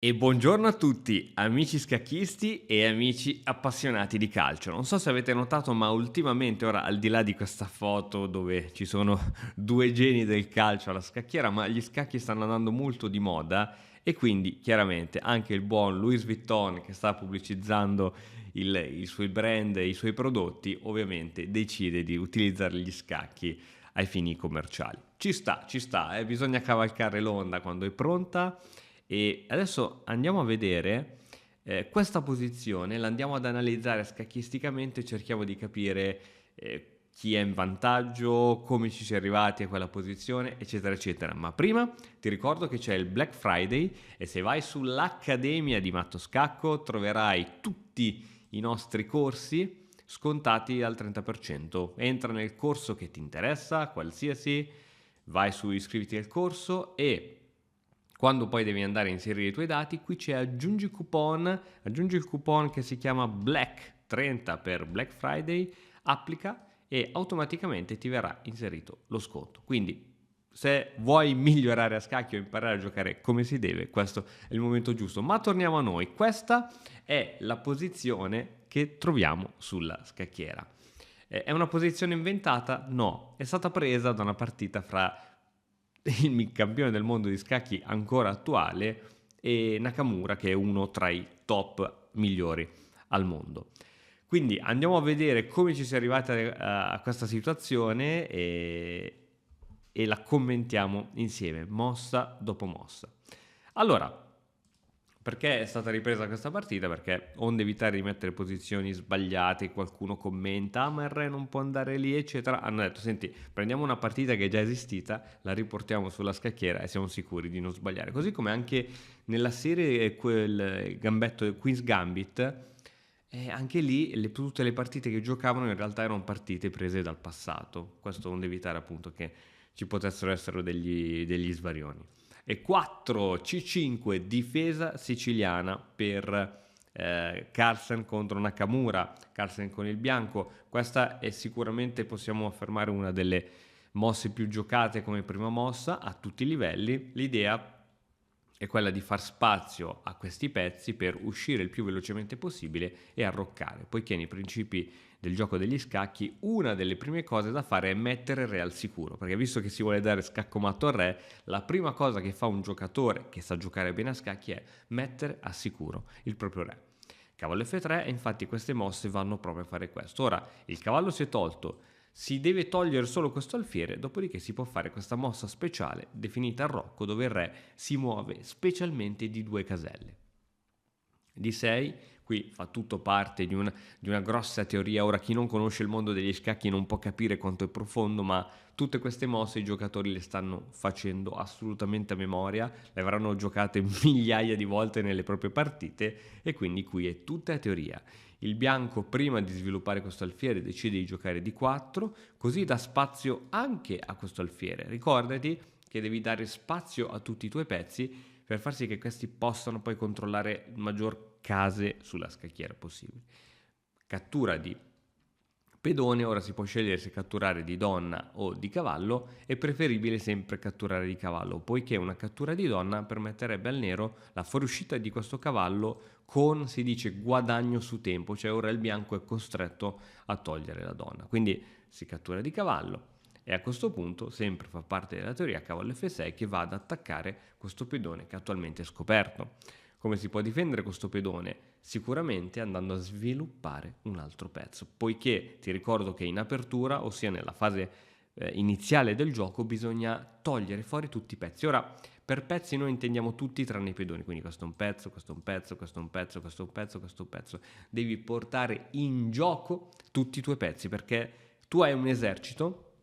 E buongiorno a tutti, amici scacchisti e amici appassionati di calcio. Non so se avete notato, ma ultimamente, ora al di là di questa foto dove ci sono due geni del calcio alla scacchiera, ma gli scacchi stanno andando molto di moda e quindi chiaramente anche il buon Louis Vuitton che sta pubblicizzando i suoi brand e i suoi prodotti, ovviamente decide di utilizzare gli scacchi ai fini commerciali. Ci sta, bisogna cavalcare l'onda quando è pronta e adesso andiamo a vedere questa posizione, la andiamo ad analizzare scacchisticamente, cerchiamo di capire chi è in vantaggio, come ci si è arrivati a quella posizione, eccetera, eccetera. Ma prima ti ricordo che c'è il Black Friday e se vai sull'Accademia di Matto Scacco troverai tutti i nostri corsi scontati al 30%. Entra nel corso che ti interessa, qualsiasi, vai su iscriviti al corso e quando poi devi andare a inserire i tuoi dati, qui c'è aggiungi il coupon che si chiama BLACK30 per Black Friday, applica e automaticamente ti verrà inserito lo sconto. Quindi se vuoi migliorare a scacchi o imparare a giocare come si deve, questo è il momento giusto. Ma torniamo a noi, questa è la posizione che troviamo sulla scacchiera. È una posizione inventata? No, è stata presa da una partita fra il campione del mondo di scacchi ancora attuale e Nakamura, che è uno tra i top migliori al mondo. Quindi andiamo a vedere come ci si è arrivati a questa situazione e la commentiamo insieme, mossa dopo mossa. Allora, perché è stata ripresa questa partita? Perché onde evitare di mettere posizioni sbagliate, qualcuno commenta, ma il re non può andare lì, eccetera. Hanno detto, senti, prendiamo una partita che è già esistita, la riportiamo sulla scacchiera e siamo sicuri di non sbagliare. Così come anche nella serie quel gambetto Queen's Gambit, anche lì tutte le partite che giocavano in realtà erano partite prese dal passato. Questo onde evitare appunto che ci potessero essere degli svarioni. E 4 C5 difesa siciliana per Carlsen contro Nakamura, Carlsen con il bianco. Questa è sicuramente, possiamo affermare, una delle mosse più giocate come prima mossa a tutti i livelli. L'idea è quella di far spazio a questi pezzi per uscire il più velocemente possibile e arroccare, poiché nei principi del gioco degli scacchi una delle prime cose da fare è mettere il re al sicuro, perché visto che si vuole dare scacco matto al re, la prima cosa che fa un giocatore che sa giocare bene a scacchi è mettere a sicuro il proprio re. Cavallo F3 e infatti queste mosse vanno proprio a fare questo. Ora il cavallo si è tolto, si deve togliere solo questo alfiere, dopodiché si può fare questa mossa speciale definita arrocco, dove il re si muove specialmente di 2 caselle. D6, qui fa tutto parte di una grossa teoria. Ora chi non conosce il mondo degli scacchi non può capire quanto è profondo, ma tutte queste mosse i giocatori le stanno facendo assolutamente a memoria, le avranno giocate migliaia di volte nelle proprie partite e quindi qui è tutta teoria. Il bianco, prima di sviluppare questo alfiere, decide di giocare D4, così dà spazio anche a questo alfiere. Ricordati che devi dare spazio a tutti i tuoi pezzi per far sì che questi possano poi controllare il maggior case sulla scacchiera possibile. Cattura di pedone, ora si può scegliere se catturare di donna o di cavallo, è preferibile sempre catturare di cavallo, poiché una cattura di donna permetterebbe al nero la fuoriuscita di questo cavallo con, si dice, guadagno su tempo, cioè ora il bianco è costretto a togliere la donna. Quindi si cattura di cavallo e a questo punto sempre fa parte della teoria cavallo F6 che va ad attaccare questo pedone che attualmente è scoperto. Come si può difendere questo pedone? Sicuramente andando a sviluppare un altro pezzo, poiché ti ricordo che in apertura, ossia nella fase iniziale del gioco, bisogna togliere fuori tutti i pezzi. Ora, per pezzi noi intendiamo tutti tranne i pedoni, quindi questo è un pezzo, questo è un pezzo, questo è un pezzo, questo è un pezzo, questo è un pezzo. Devi portare in gioco tutti i tuoi pezzi, perché tu hai un esercito,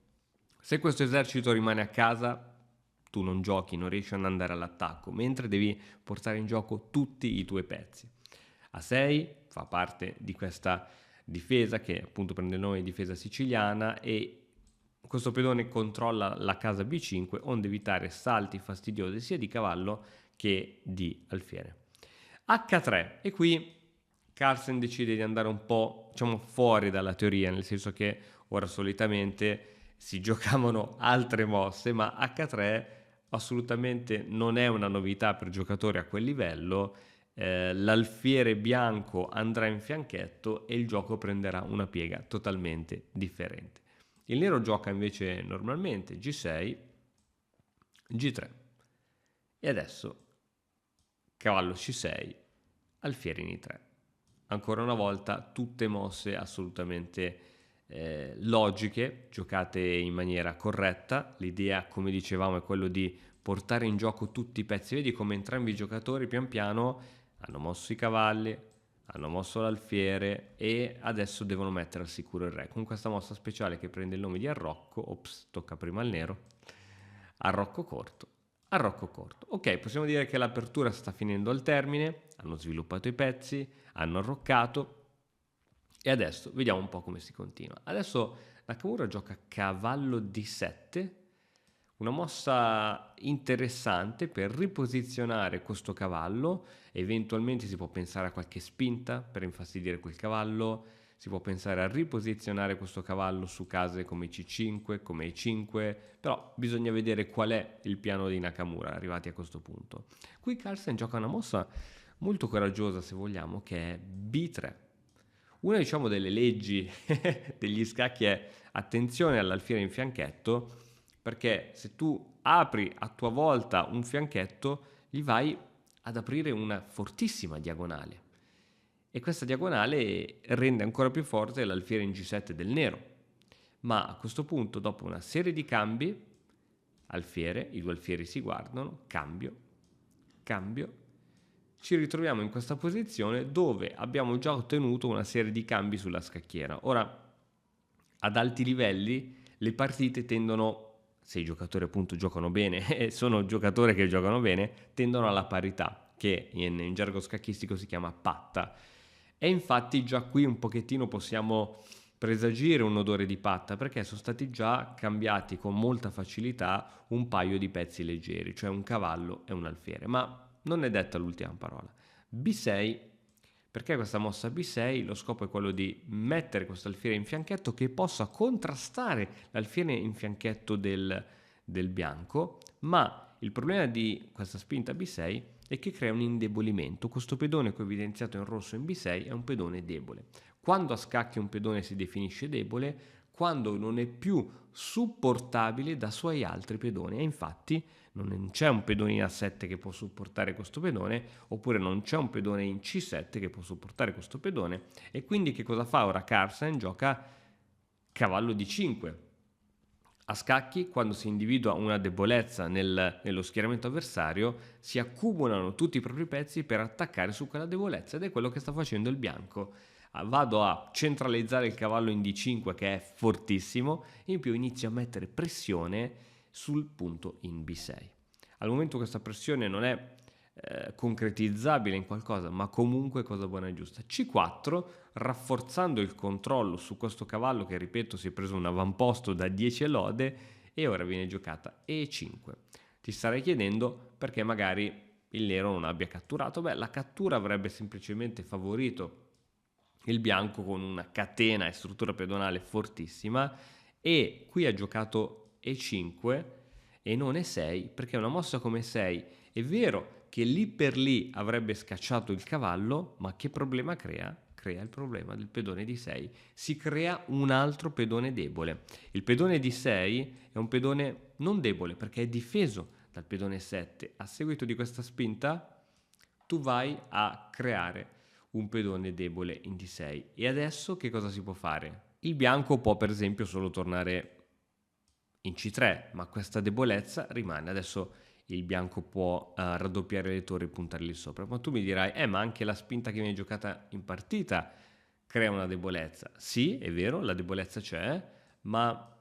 se questo esercito rimane a casa tu non giochi, non riesci ad andare all'attacco, mentre devi portare in gioco tutti i tuoi pezzi. A6 fa parte di questa difesa che appunto prende il nome di difesa siciliana e questo pedone controlla la casa B5 onde evitare salti fastidiosi sia di cavallo che di alfiere. H3 e qui Carlsen decide di andare un po', diciamo, fuori dalla teoria, nel senso che ora solitamente si giocavano altre mosse, ma H3 assolutamente non è una novità per giocatori a quel livello. L'alfiere bianco andrà in fianchetto e il gioco prenderà una piega totalmente differente. Il nero gioca invece normalmente G6, G3 e adesso cavallo C6, alfiere in I3. Ancora una volta tutte mosse assolutamente logiche, giocate in maniera corretta. L'idea, come dicevamo, è quello di portare in gioco tutti i pezzi. Vedi come entrambi i giocatori pian piano hanno mosso i cavalli, hanno mosso l'alfiere e adesso devono mettere al sicuro il re. Con questa mossa speciale che prende il nome di arrocco, ops, tocca prima al nero, arrocco corto, arrocco corto. Ok, possiamo dire che l'apertura sta finendo al termine, hanno sviluppato i pezzi, hanno arroccato e adesso vediamo un po' come si continua. Adesso Nakamura gioca cavallo D7, una mossa interessante per riposizionare questo cavallo. Eventualmente si può pensare a qualche spinta per infastidire quel cavallo, si può pensare a riposizionare questo cavallo su case come C5, come E5, però bisogna vedere qual è il piano di Nakamura arrivati a questo punto. Qui Carlsen gioca una mossa molto coraggiosa, se vogliamo, che è B3. Una, diciamo, delle leggi degli scacchi è attenzione all'alfiere in fianchetto, perché se tu apri a tua volta un fianchetto gli vai ad aprire una fortissima diagonale e questa diagonale rende ancora più forte l'alfiere in G7 del nero. Ma a questo punto, dopo una serie di cambi, alfiere, i due alfieri si guardano, cambio, cambio, ci ritroviamo in questa posizione dove abbiamo già ottenuto una serie di cambi sulla scacchiera. Ora, ad alti livelli le partite tendono, se i giocatori appunto giocano bene e sono giocatori che giocano bene, tendono alla parità, che in gergo scacchistico si chiama patta. E infatti già qui un pochettino possiamo presagire un odore di patta, perché sono stati già cambiati con molta facilità un paio di pezzi leggeri, cioè un cavallo e un alfiere, ma non è detta l'ultima parola. B6, perché questa mossa B6? Lo scopo è quello di mettere questo alfiere in fianchetto che possa contrastare l'alfiere in fianchetto del bianco, ma il problema di questa spinta B6 è che crea un indebolimento. Questo pedone che ho evidenziato in rosso in B6 è un pedone debole. Quando a scacchi un pedone si definisce debole, quando non è più supportabile da suoi altri pedoni, e infatti non c'è un pedone in A7 che può supportare questo pedone, oppure non c'è un pedone in C7 che può supportare questo pedone, e quindi che cosa fa ora Carlsen? Gioca cavallo D5. A scacchi, quando si individua una debolezza nello schieramento avversario, si accumulano tutti i propri pezzi per attaccare su quella debolezza, ed è quello che sta facendo il bianco. Vado a centralizzare il cavallo in D5 che è fortissimo, e in più inizio a mettere pressione sul punto in B6. Al momento questa pressione non è concretizzabile in qualcosa, ma comunque cosa buona e giusta. C4, rafforzando il controllo su questo cavallo che, ripeto, si è preso un avamposto da 10 lode, e ora viene giocata E5. Ti starei chiedendo perché magari il nero non abbia catturato. Beh, la cattura avrebbe semplicemente favorito il bianco con una catena e struttura pedonale fortissima, e qui ha giocato E5 e non E6, perché una mossa come E6 è vero che lì per lì avrebbe scacciato il cavallo, ma che problema crea? Crea il problema del pedone D6. Si crea un altro pedone debole. Il pedone D6 è un pedone non debole perché è difeso dal pedone 7. A seguito di questa spinta tu vai a creare un pedone debole in D6. E adesso che cosa si può fare? Il bianco può per esempio solo tornare in C3, ma questa debolezza rimane. Adesso il bianco può raddoppiare le torri e puntarli sopra, ma tu mi dirai, ma anche la spinta che viene giocata in partita crea una debolezza. Sì, è vero, la debolezza c'è, ma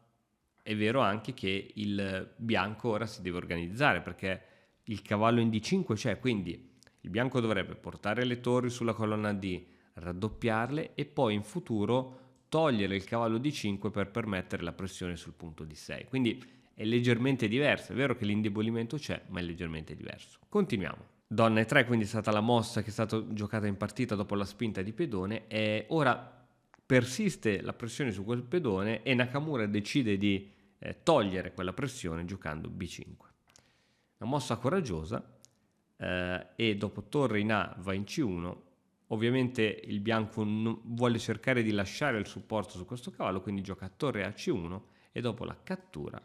è vero anche che il bianco ora si deve organizzare, perché il cavallo in D5 c'è, quindi il bianco dovrebbe portare le torri sulla colonna D, raddoppiarle e poi in futuro togliere il cavallo D5 per permettere la pressione sul punto D6. Quindi è leggermente diverso, è vero che l'indebolimento c'è, ma è leggermente diverso. Continuiamo. Donna E3 quindi è stata la mossa che è stata giocata in partita dopo la spinta di pedone, e ora persiste la pressione su quel pedone e Nakamura decide di togliere quella pressione giocando B5. una mossa coraggiosa, e dopo torre in A va in C1. Ovviamente il bianco vuole cercare di lasciare il supporto su questo cavallo, quindi gioca torre a C1 e dopo la cattura,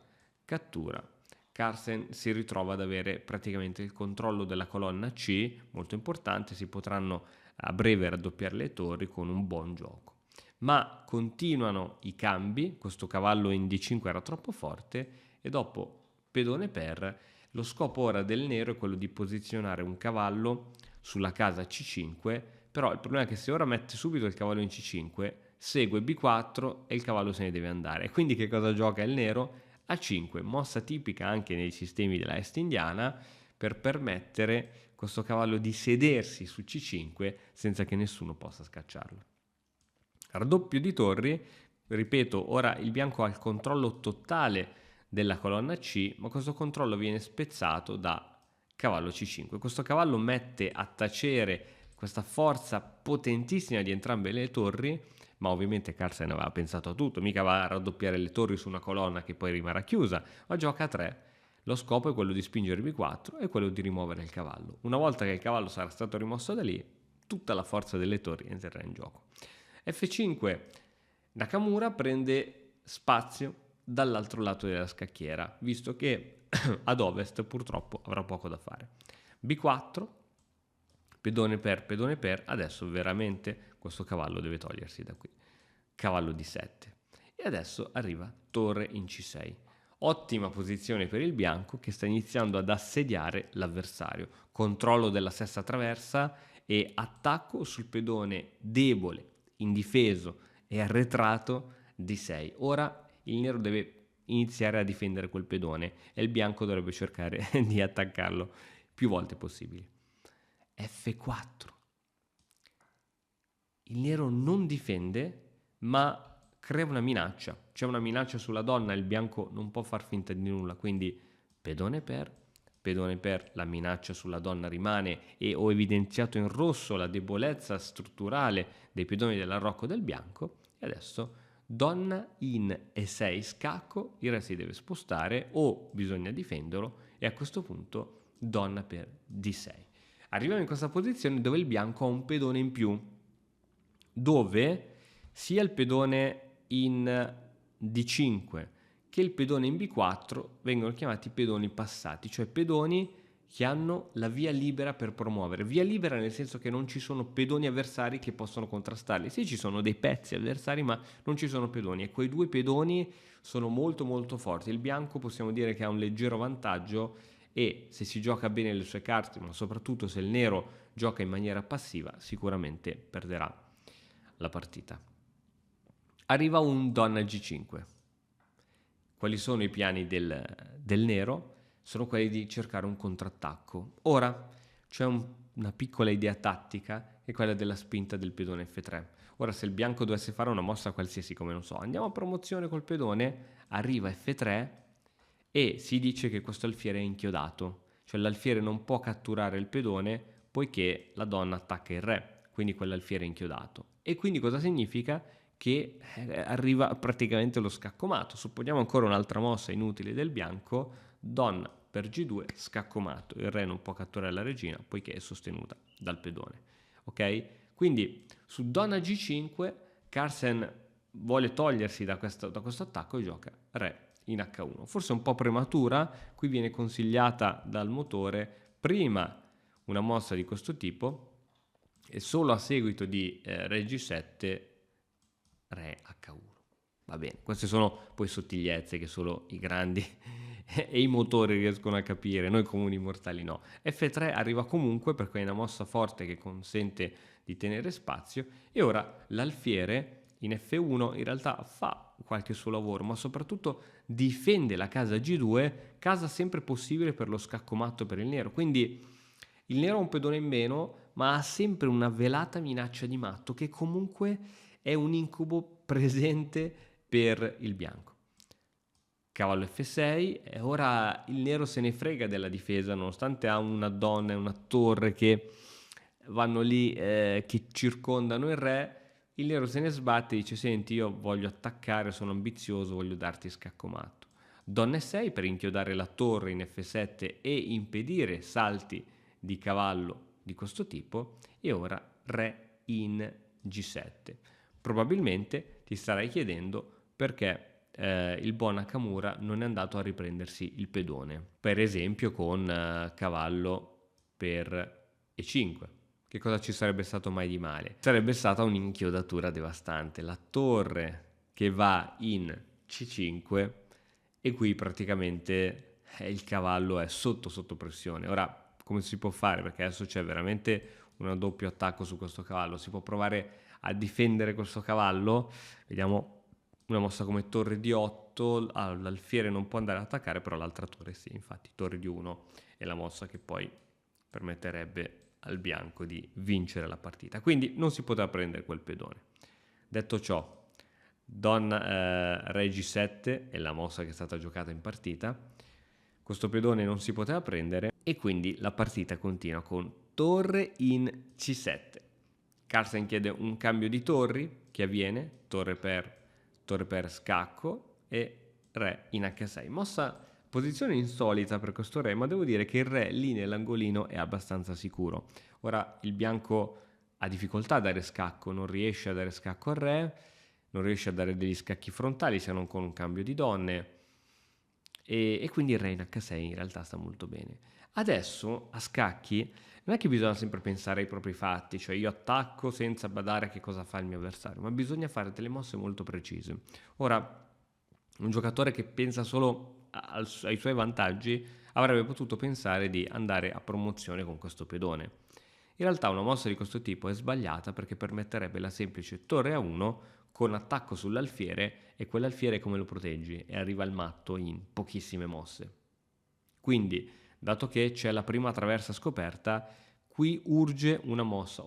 Carlsen si ritrova ad avere praticamente il controllo della colonna C, molto importante. Si potranno a breve raddoppiare le torri con un buon gioco. Ma continuano i cambi, questo cavallo in D5 era troppo forte e dopo pedone per. Lo scopo ora del nero è quello di posizionare un cavallo sulla casa C5, però il problema è che se ora mette subito il cavallo in C5, segue B4 e il cavallo se ne deve andare. E quindi che cosa gioca il nero? A5, mossa tipica anche nei sistemi della est indiana, per permettere questo cavallo di sedersi su C5 senza che nessuno possa scacciarlo. Raddoppio di torri, ripeto, ora il bianco ha il controllo totale della colonna C, ma questo controllo viene spezzato da cavallo C5. Questo cavallo mette a tacere questa forza potentissima di entrambe le torri, ma ovviamente Carlsen aveva pensato a tutto, mica va a raddoppiare le torri su una colonna che poi rimarrà chiusa, ma gioca a 3. Lo scopo è quello di spingere B4 e quello di rimuovere il cavallo. Una volta che il cavallo sarà stato rimosso da lì, tutta la forza delle torri entrerà in gioco. F5, Nakamura prende spazio dall'altro lato della scacchiera, visto che ad ovest purtroppo avrà poco da fare. B4, pedone per, adesso veramente questo cavallo deve togliersi da qui. Cavallo D7 e adesso arriva torre in C6. Ottima posizione per il bianco che sta iniziando ad assediare l'avversario. Controllo della sesta traversa e attacco sul pedone debole, indifeso e arretrato D6. Ora il nero deve iniziare a difendere quel pedone e il bianco dovrebbe cercare di attaccarlo più volte possibili. F4. Il nero non difende, ma crea una minaccia. C'è una minaccia sulla donna, il bianco non può far finta di nulla, quindi pedone per, la minaccia sulla donna rimane e ho evidenziato in rosso la debolezza strutturale dei pedoni dell'arrocco del bianco. E adesso donna in E6 scacco, il re si deve spostare o bisogna difenderlo e a questo punto donna per D6. Arriviamo in questa posizione dove il bianco ha un pedone in più, dove sia il pedone in D5 che il pedone in B4 vengono chiamati pedoni passati, cioè pedoni che hanno la via libera per promuovere. Via libera nel senso che non ci sono pedoni avversari che possono contrastarli. Sì, ci sono dei pezzi avversari, ma non ci sono pedoni. E quei due pedoni sono molto molto forti. Il bianco possiamo dire che ha un leggero vantaggio e se si gioca bene le sue carte, ma soprattutto se il nero gioca in maniera passiva, sicuramente perderà la partita. Arriva un donna G5. Quali sono i piani del nero? Sono quelli di cercare un contrattacco. Ora c'è una piccola idea tattica, che è quella della spinta del pedone F3. Ora se il bianco dovesse fare una mossa qualsiasi, come non so, andiamo a promozione col pedone, arriva F3 e si dice che questo alfiere è inchiodato, cioè l'alfiere non può catturare il pedone poiché la donna attacca il re, quindi quell'alfiere è inchiodato. E quindi cosa significa? Che arriva praticamente lo scaccomato. Supponiamo ancora un'altra mossa inutile del bianco, donna per G2, scaccomato. Il re non può catturare la regina poiché è sostenuta dal pedone. Ok? Quindi su donna G5 Carlsen vuole togliersi da questo attacco e gioca re in H1. Forse un po' prematura, qui viene consigliata dal motore prima una mossa di questo tipo e solo a seguito di re G7 re H1. Va bene, queste sono poi sottigliezze che solo i grandi e i motori riescono a capire, noi comuni mortali no. F3 arriva comunque perché è una mossa forte che consente di tenere spazio e ora l'alfiere in F1 in realtà fa qualche suo lavoro, ma soprattutto difende la casa G2, casa sempre possibile per lo scaccomato per il nero. Quindi il nero ha un pedone in meno, ma ha sempre una velata minaccia di matto che comunque è un incubo presente per il bianco. Cavallo F6 e ora il nero se ne frega della difesa, nonostante ha una donna e una torre che vanno lì, che circondano il re. Il nero se ne sbatte e dice: senti, io voglio attaccare, sono ambizioso, voglio darti scaccomato. Donna E6 per inchiodare la torre in F7 e impedire salti di cavallo di questo tipo, e ora Re in G7. Probabilmente ti starai chiedendo perché il buon Nakamura non è andato a riprendersi il pedone, per esempio con cavallo per E5. Che cosa ci sarebbe stato mai di male? Sarebbe stata un'inchiodatura devastante, la torre che va in C5 e qui praticamente il cavallo è sotto pressione. Ora, come si può fare? Perché adesso c'è veramente un doppio attacco su questo cavallo, si può provare a difendere questo cavallo. Vediamo una mossa come torre di 8, l'alfiere non può andare ad attaccare, però l'altra torre sì, infatti torre di 1 è la mossa che poi permetterebbe al bianco di vincere la partita, quindi non si poteva prendere quel pedone. Detto ciò, Re G7 è la mossa che è stata giocata in partita, questo pedone non si poteva prendere e quindi la partita continua con torre in C7. Carlsen chiede un cambio di torri che avviene, torre per scacco e re in H6. Mossa, posizione insolita per questo re, ma devo dire che il re lì nell'angolino è abbastanza sicuro. Ora il bianco ha difficoltà a dare scacco, non riesce a dare scacco al re, non riesce a dare degli scacchi frontali se non con un cambio di donne, e quindi il re in H6 in realtà sta molto bene. Adesso a scacchi non è che bisogna sempre pensare ai propri fatti, cioè io attacco senza badare a che cosa fa il mio avversario, ma bisogna fare delle mosse molto precise. Ora, un giocatore che pensa solo ai suoi vantaggi avrebbe potuto pensare di andare a promozione con questo pedone. In realtà una mossa di questo tipo è sbagliata perché permetterebbe la semplice torre A1 con attacco sull'alfiere, e quell'alfiere come lo proteggi? E arriva il matto in pochissime mosse. Quindi, dato che c'è la prima traversa scoperta, qui urge una mossa,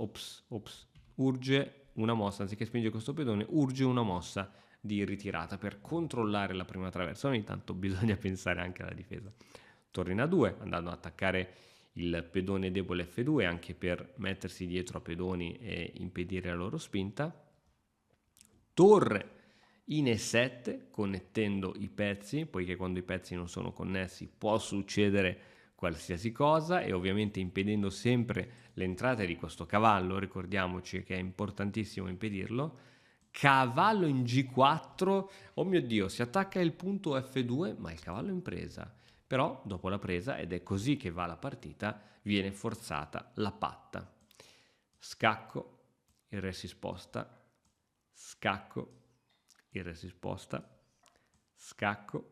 urge una mossa, anziché spingere questo pedone, urge una mossa di ritirata per controllare la prima traversa. Ogni tanto bisogna pensare anche alla difesa. Torre in A2, andando ad attaccare il pedone debole F2 anche per mettersi dietro a pedoni e impedire la loro spinta. Torre in E7 connettendo i pezzi, poiché quando i pezzi non sono connessi può succedere qualsiasi cosa, e ovviamente impedendo sempre l'entrata di questo cavallo, ricordiamoci che è importantissimo impedirlo. Cavallo in G4, oh mio Dio, si attacca il punto F2 ma il cavallo in presa. Però dopo la presa, ed è così che va la partita, viene forzata la patta. Scacco, il re si sposta, scacco, il re si sposta, scacco,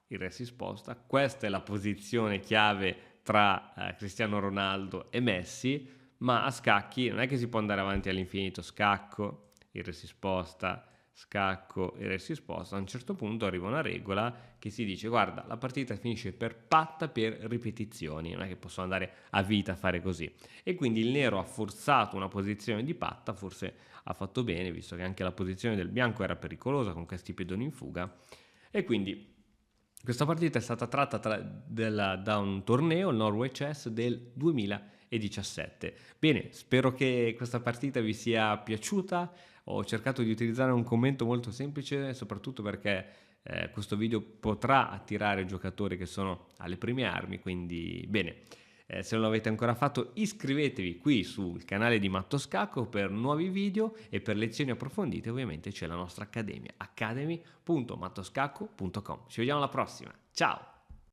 il re si sposta. Questa è la posizione chiave tra Cristiano Ronaldo e Messi, ma a scacchi non è che si può andare avanti all'infinito. Scacco, il re si sposta, scacco, il re si sposta. A un certo punto arriva una regola che si dice: guarda, la partita finisce per patta per ripetizioni, non è che posso andare a vita a fare così. E quindi il nero ha forzato una posizione di patta, forse ha fatto bene, visto che anche la posizione del bianco era pericolosa con questi pedoni in fuga, e quindi questa partita è stata tratta da un torneo, il Norway Chess, del 2017. Bene, spero che questa partita vi sia piaciuta. Ho cercato di utilizzare un commento molto semplice, soprattutto perché questo video potrà attirare giocatori che sono alle prime armi, quindi bene. Se non l'avete ancora fatto, iscrivetevi qui sul canale di Matto Scacco per nuovi video, e per lezioni approfondite ovviamente c'è la nostra accademia, academy.mattoscacco.com. Ci vediamo alla prossima, ciao!